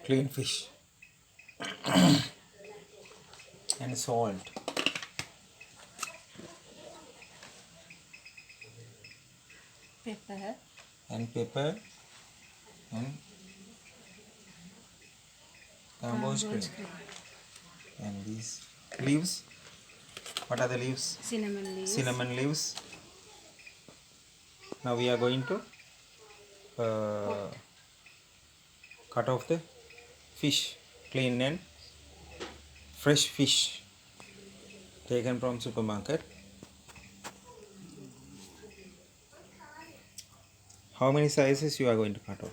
Clean fish and salt Pepper. and pepper and Ambul cream. And these leaves, what are the leaves? Cinnamon leaves. Cinnamon leaves. Now we are going to cut off the fish, clean and fresh fish taken from supermarket. How many slices you are going to cut off?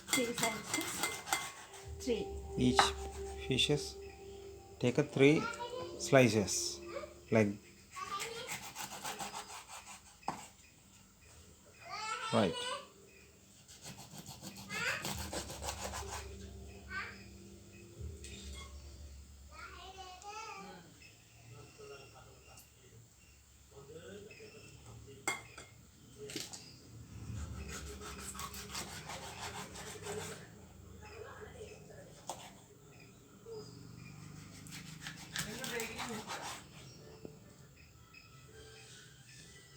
3 slices. 3. Each fishes take a 3 slices like right.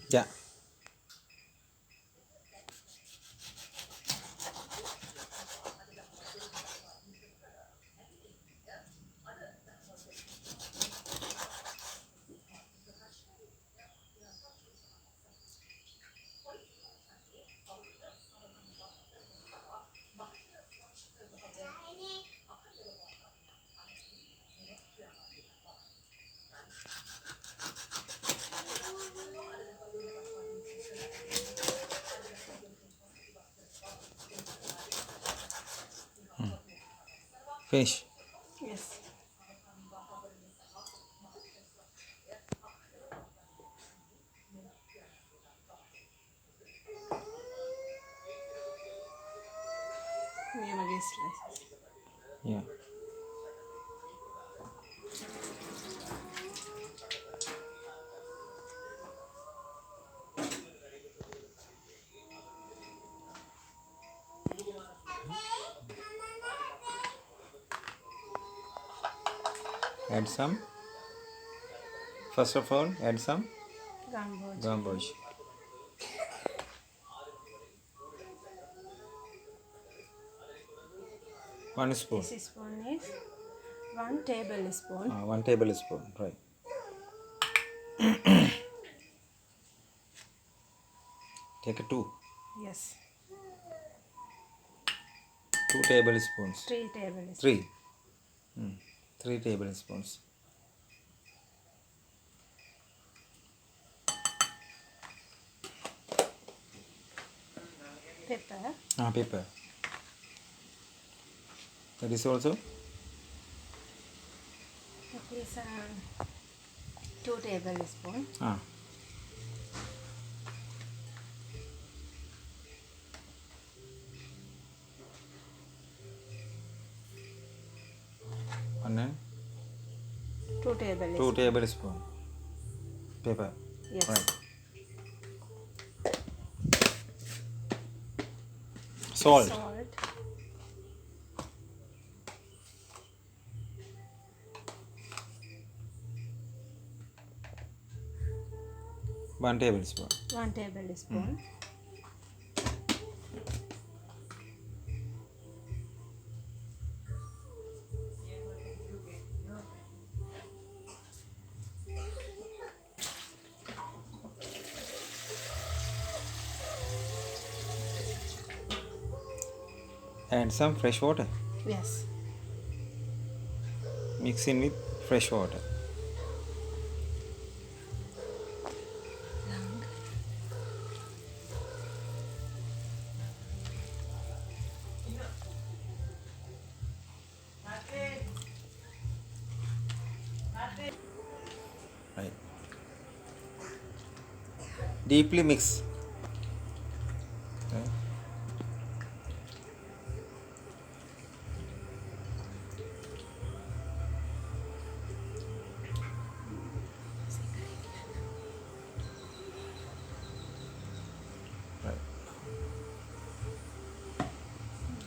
Yeah. Finish. Yes. We have again slices. Yeah. Add some. First of all, add some gamboj. 1 spoon. This spoon is 1 tablespoon. 1 tablespoon, right. Take a 2. Yes. 2 tablespoons. 3 tablespoons. 3. 3 tablespoons. Pepper. Pepper. That is also That is 2 tablespoons. And then 2 tablespoons. 2 tablespoon pepper. Yes. Right. Salt. Salt. 1 tablespoon. 1 tablespoon. Add some fresh water. Yes. Mix in with fresh water. Right. Deeply mix. Okay.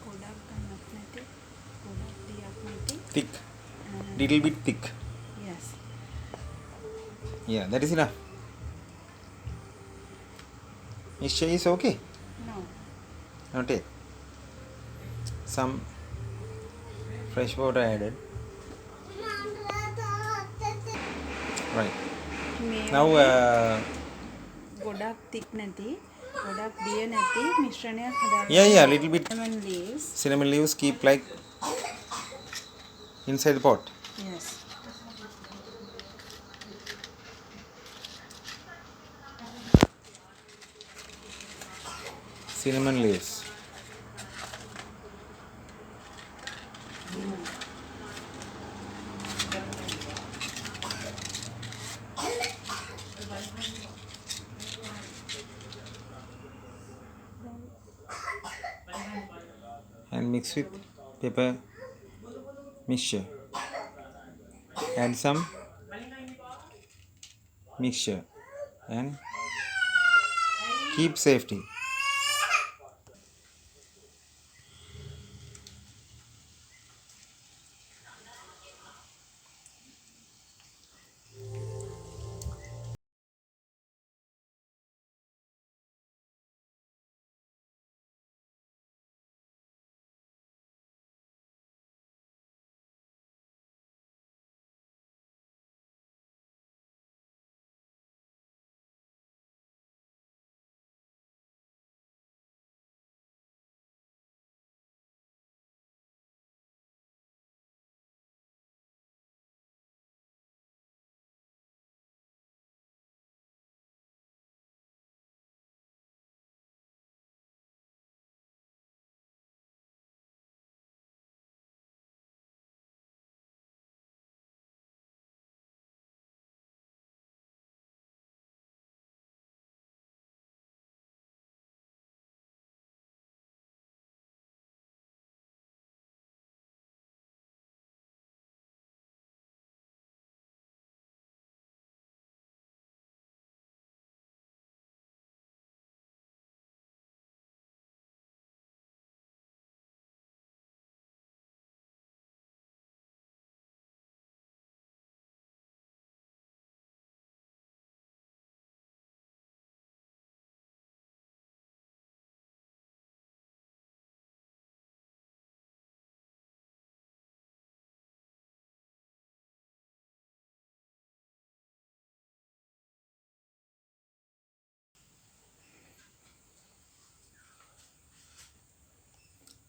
ගොඩක් ගන්නත් නැති ගොඩක් දියක් නැති Thick. Little bit thick. yes Yeah, that is enough. Mixture is okay. no Not it. Some fresh water added. Right. මේ Now, ගොඩක් tick නැති ගොඩක් දිය නැති මිශ්‍රණයක් හදාගන්න yeah, little bit lemon leaves cinnamon leaves keep like inside the pot. yes Cinnamon leaves. And mix with pepper mixture. Add some mixture and keep safety.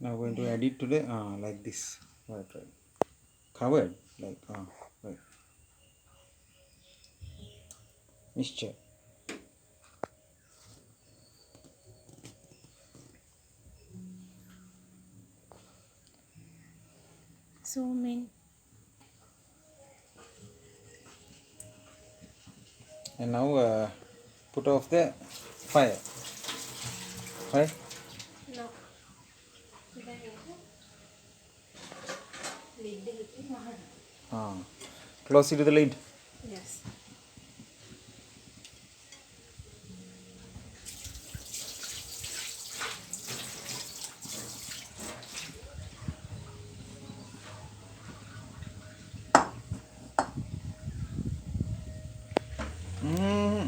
Now going to add it to the like this. Right. Covered like right. Mixture. zoom in And now put off the fire. Right. no lid එකකින් වහන්න Close it to the lid. yes Mm.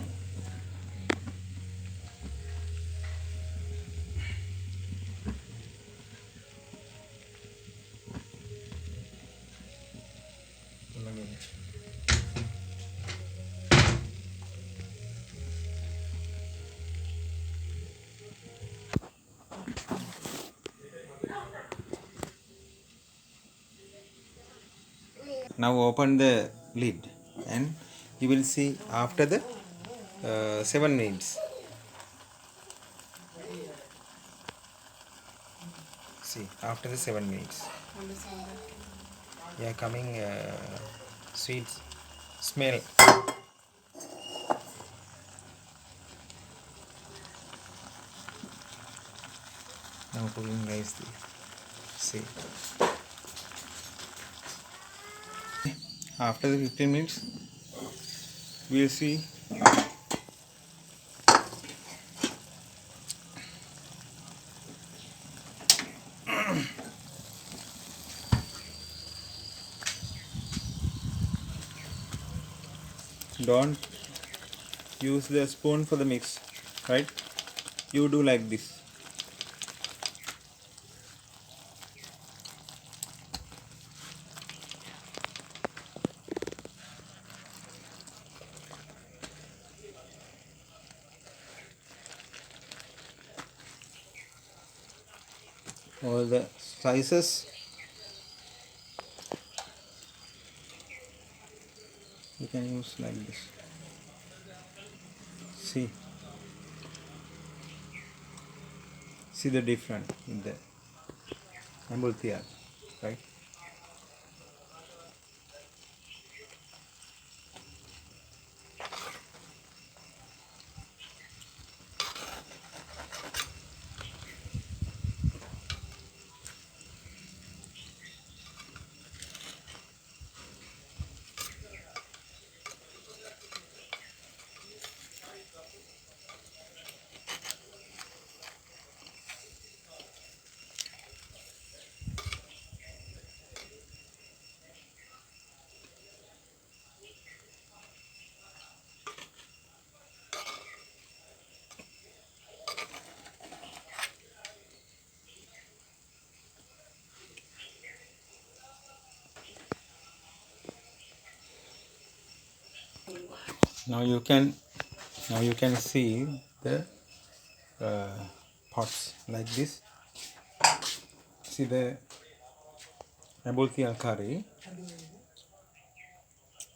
Now open the lid and you will see after the 7 minutes. See after the 7 minutes. Yeah, coming sweet smell. Now cooking nicely. See. After the 15 minutes, we'll see don't use the spoon for the mix, right? You do like this. All the slices you can use like this. See the difference in the Ambul Thiyal, right? Now you can see the pots like this. See the Ambul Thiyal curry.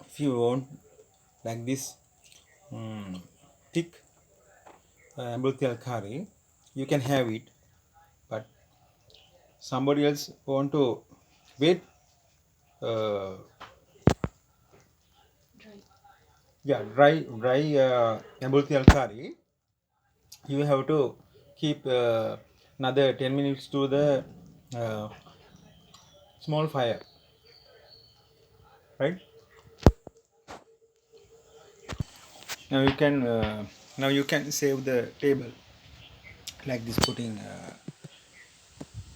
If you want like this thick Ambul Thiyal curry, you can have it. But somebody else want to wait. Dry Ambul Thiyal curry. You have to keep another 10 minutes to the small fire, right? Now you can save the table like this, putting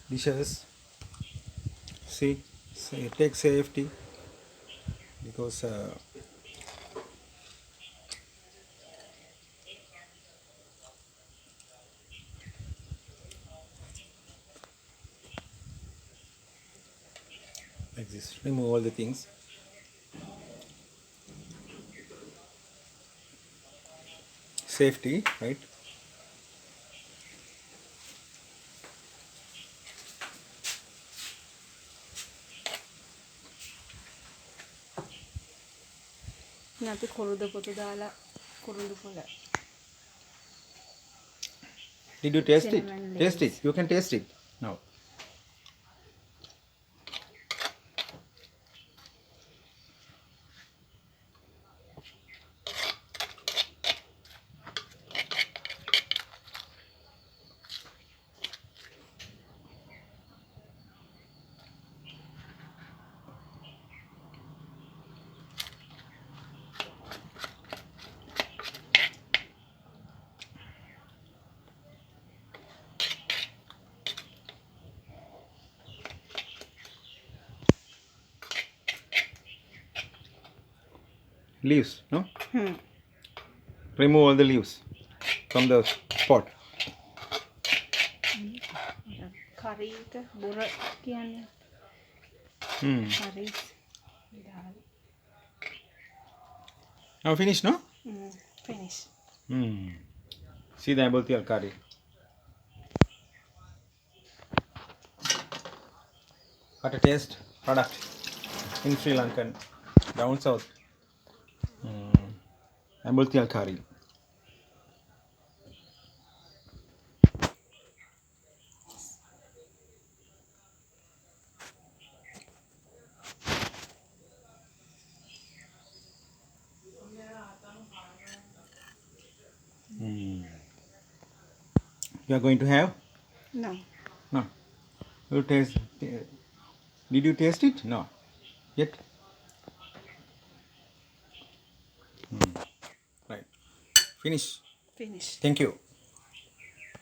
dishes. See, take safety, because like this. Remove all the things. Safety, right? අපි කොරුද පොතු දාලා කුරුඳු පොළ. Did you taste it? Cinnamon Taste leaves. it. You can taste it now. Leaves, no? Remove all the leaves from the pot. curry එක බොර කියන්නේ. curries දාලා. Now finish, no? finish. See the Ambul Thiyal curry. What a taste product in Sri Lankan, down south. Ambul Thiyal curry. You are going to have? No. No. You taste. Did you taste it? No. Yet. Right. Finish. finish. Thank you.